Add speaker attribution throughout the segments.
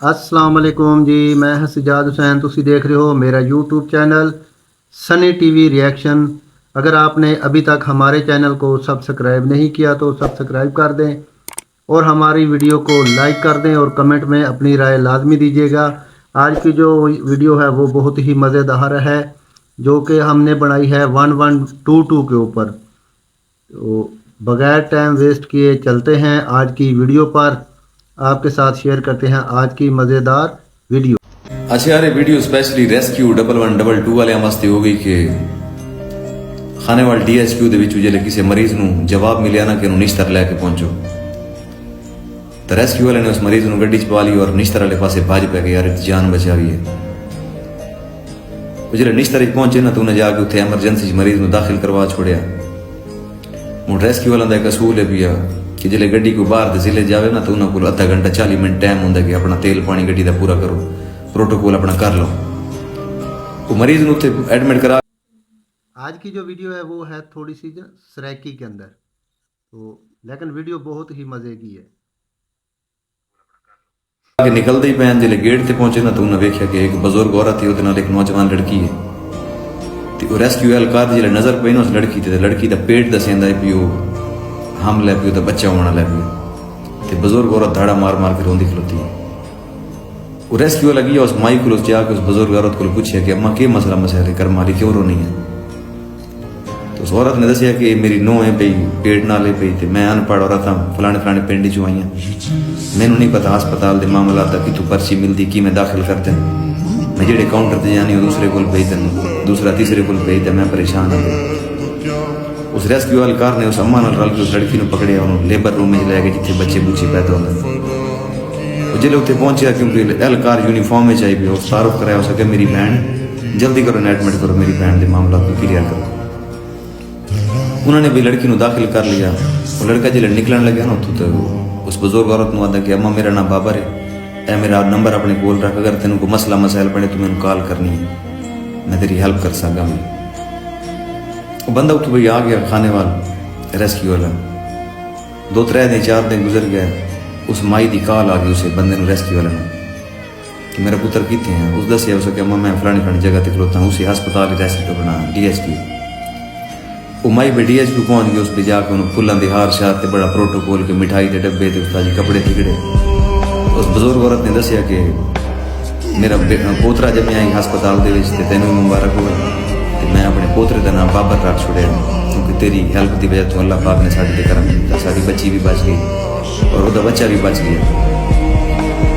Speaker 1: अस्सलाम वालेकुम जी, मैं ਹਾਂ ਸਜਾਦ ਹੁਸੈਨ। ਤੁਸੀਂ देख रहे हो मेरा YouTube channel Sunny TV reaction. अगर आपने अभी तक हमारे चैनल को सब्सक्राइब नहीं किया तो सब्सक्राइब कर दें और हमारी वीडियो को लाइक कर दें और कमेंट में अपनी राय लाजमी दीजिएगा। आज की जो वीडियो है वो बहुत ही मज़ेदार है, जो कि हमने बनाई है 1122 के ऊपर। तो बगैर टाइम वेस्ट किए चलते हैं आज की वीडियो पर। आपके साथ शेयर करते हैं आज की मज़ेदार वीडियो।
Speaker 2: अच्छा यार, ये वीडियो स्पेशली रेस्क्यू 1122 ਵਾਲਿਆਂ ਵਾਸਤੇ ਹੋ ਗਈ ਕਿ ਖਾਨੇਵਾਲ DSQ ਦੇ ਵਿੱਚ ਜਿਹੜੇ ਕਿਸੇ ਮਰੀਜ਼ ਨੂੰ ਜਵਾਬ ਮਿਲਿਆ ਨਾ ਕਿ ਉਹਨੂੰ ਨਿਸ਼ਤਰ ਲੈ ਕੇ ਪਹੁੰਚੋ, ਤਾਂ ਰੈਸਕਿਊ ਵਾਲਿਆਂ ਨੇ ਉਸ ਮਰੀਜ਼ ਨੂੰ ਗੱਡੀ 'ਚ ਪਾ ਲਈ ਔਰ ਨਿਸ਼ਤਰ ਵਾਲੇ ਪਾਸੇ ਭੱਜ ਪੈ ਗਏ। ਯਾਰ ਜਾਨ ਬਚਾਈ ਹੈ। ਉਹ ਜਿਹੜੇ ਨਿਸ਼ਤਰ 'ਚ ਪਹੁੰਚੇ ਨਾ ਤਾਂ ਉਹਨੇ ਜਾ ਕੇ ਉੱਥੇ ਐਮਰਜੈਂਸੀ 'ਚ ਮਰੀਜ਼ ਨੂੰ ਦਾਖਲ ਕਰਵਾ ਛੋੜਿਆ। ਹੁਣ ਰੈਸਕਿਊ ਵਾਲਿਆਂ ਦਾ ਇੱਕ ਅਸੂਲ ਹੈ ਵੀ ਆ ਕਿ ਜਿਹੜੇ ਗੱਡੀ ਕੋਈ ਬਾਹਰ ਦੇ ਜ਼ਿਲ੍ਹੇ ਜਾਵੇ ਨਾ ਤਾਂ ਉਹਨਾਂ ਕੋਲ ਅੱਧਾ ਘੰਟਾ 40 ਮਿੰਟ ਟਾਈਮ ਹੁੰਦਾ ਕਿ ਆਪਣਾ ਤੇਲ ਪਾਣੀ ਗੱਡੀ ਦਾ ਪੂਰਾ ਕਰੋ, प्रोटोकॉल अपना कर लो। वो मरीज ने उत्थे एडमिट करा।
Speaker 1: आज की जो वीडियो है वो है थोड़ी सी सराइकी के अंदर, तो लेकिन वीडियो बहुत ही मज़े की है।
Speaker 2: आगे निकलते ही पैन जिले गेट ते पहुंचे ना तो उन्हें देखा कि एक बुजुर्ग औरत है, उसदे नाल एक नौजवान लड़की है। तो रेस्क्यू एहलकार जिले नजर पई ना उस लड़की ते लड़की दा पेट दसेंदा है पियो हम लै पियो तो बच्चा होना लै पियो। ते बुजुर्ग औरत धाड़ा मार मार के रोंदी खलोती है। वो रेस्क्यू लगी उस माई को जाके उस बुजुर्ग औरत को पूछे कि अम्मा के मसला मसला कर मारी क्यों रो नहीं है। तो उस औरत ने दसिया कि मेरी नूह है पई पेट नाले पई ते मैं अनपढ़ औरत हाँ फलाने फलाने पिंड चो आई हाँ, मैनू नहीं पता हस्पताल के मामला का कि तू पर्ची मिलती कि मैं दाखिल कर दें। मैं जेडे काउंटर से जानी दूसरे को भेज दें, दूसरा तीसरे को भेज दें, मैं परेशान हाँ। उस रेस्क्यू एहलकार ने उस अम्मा नाल रल के उस लड़की ने पकड़िया, उन्होंने लेबर रूम में लैके जिथे बच्चे बुच्चे पैदा होते जिले उत्थे पहुंचा क्योंकि एहलकार यूनीफॉर्म में आई भी तारुफ कराया सके मेरी बहन जल्दी करो एडमिट करो, मेरी बहन के मामला को क्लियर करो। उन्होंने भी लड़की को दाखिल कर लिया। वो लड़का जिले निकलन लगे ना उत्थों तो उस बुजुर्ग औरत को आदा कि अम्मा मेरा नाम बाबर है, ए मेरा नंबर अपने कोल रख, अगर तेन को मसला मसाइल पड़े तो मैंने कॉल करनी है, मैं तेरी हेल्प कर सका। मैं वो बंदा उत्थों भाई आ गया खानेवाल रेस्क्यू वाला। 2-3 दिन 4 दिन गुजर गए। उस माई की कॉल आ गई उस बंदे रेस्क्यू वाले कि मेरा पुत्र कितने हैं। उस दसिया उसे कि अम्मा मैं फलानी फलानी जगह पर खलोता हूँ, उसी हस्पताल रेस्क्यू बना DSQ। वो माई भी DSQ पहुँच गई। उस पर जाकर उन्होंने फुलों के हार शार ते बड़ा प्रोटोकॉल के मिठाई के डब्बे थे उसका जी कपड़े तिकड़े। उस बुजुर्ग औरत ने दसिया कि मेरा पोतरा जब मैं आई हस्पताल के तेन मुबारक हो, तो मैं अपने पोतरे का नाम बाबर रख छोड़िया क्योंकि तेरी हेल्प की वजह तो अल्लाह पाक ने साढ़े करम किया, सारी बच्ची भी बच गई और उसका बच्चा भी बच गया।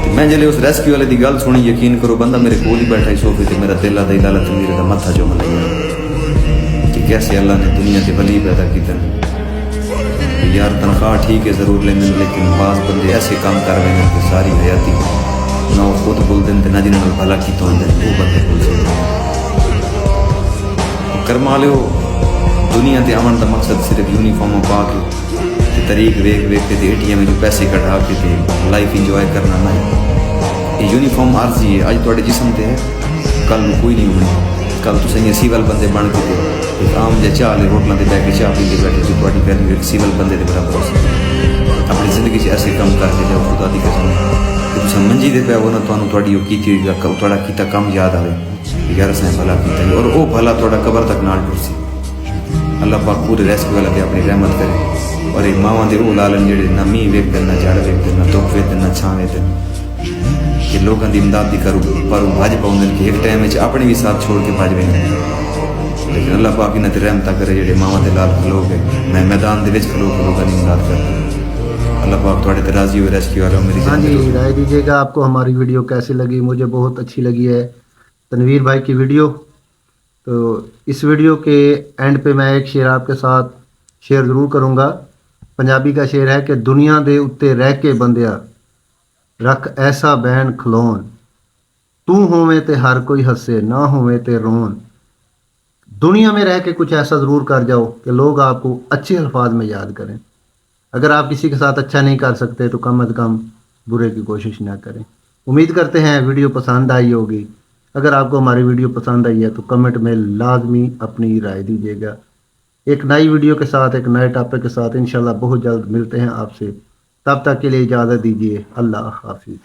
Speaker 2: तो मैं जल्द उस रेस्क्यू वाले की गल सुनी, यकीन करो बंदा मेरे कोल ही बैठा सोफे से, मेरा दिल आदा लालत मेरे का मत्था जो लगा कि कैसे अल्लाह ने दुनिया के वली पैदा किया। यार तनख्वाह ठीक है ज़रूर लेने, लेकिन बाज़ बंदे ऐसे काम कर रहे हैं कि सारी हयाती ना वो खुद बोल दें ना जिन्होंने भला की तो वो बंदे बोल कर्मा लो। दुनिया के आवन का मकसद सिर्फ यूनीफॉर्म पा के तरीक वेख वेख के ATM में जो पैसे कटा के थे लाइफ इंजॉय करना ना, ये यूनीफॉर्म आर्जी है। अज थोड़े जिसम से है, कल कोई नहीं होनी। कल तुम इं सिविल बंदे बन के एक आम जै चाह ले होटलों से बह के चाह पी के बैठे तो थोड़ी वैल्यू एक सिविल बंदे के बराबर हो सकती। अपनी जिंदगी से ऐसे काम करके जाओ खुदा की कसम कि तुम मंजी दे पे हो ना थोड़ी थोड़ा किया कम याद आए यार असें भला किया और वो भला थोड़ा कबर तक नाल टुरसी। अल्लाह पाक पूरे रेस्क्यू वाला के अपनी रहमत करे और ये मावां दे वो लालन जेड़े ना मीह वेखदे ना जड़ वेखदे ना धुप वेखदे ना छां वेखदे कि लोगों की इमदाद दी करूँ पर भज पाउंदे कि एक टाइम में अपने भी साथ छोड़ के भज वेंदे। लेकिन अल्लाह पाक इन्हां ते रहमत करे जेड़े मावां दे लाल खलो के मैं मैदान दे विच खलो के लोगों की इमदाद करते। अल्लाह पाक थोड़े ते राजी हो रेस्क्यू वाला। मेरी
Speaker 1: हाँ जी, राय दीजिएगा आपको हमारी वीडियो कैसी लगी। मुझे बहुत अच्छी लगी है तनवीर भाई की वीडियो। तो इस वीडियो के एंड पे मैं एक शेर आपके साथ शेयर ज़रूर करूँगा। पंजाबी का शेर है कि दुनिया दे उत्ते रह के बंदिया रख ऐसा बैन खलोन, तू होवे ते हर कोई हंसे ना होवे ते रोन। दुनिया में रह के कुछ ऐसा ज़रूर कर जाओ कि लोग आपको अच्छे अल्फाज में याद करें। अगर आप किसी के साथ अच्छा नहीं कर सकते तो कम अज़ कम बुरे की कोशिश ना करें। उम्मीद करते हैं वीडियो पसंद आई होगी। अगर आपको हमारी वीडियो पसंद आई है तो कमेंट में लाजमी अपनी राय दीजिएगा। एक नई वीडियो के साथ एक नए टॉपिक के साथ इंशाल्लाह बहुत जल्द मिलते हैं आपसे। तब तक के लिए इजाज़त दीजिए। अल्लाह हाफिज़।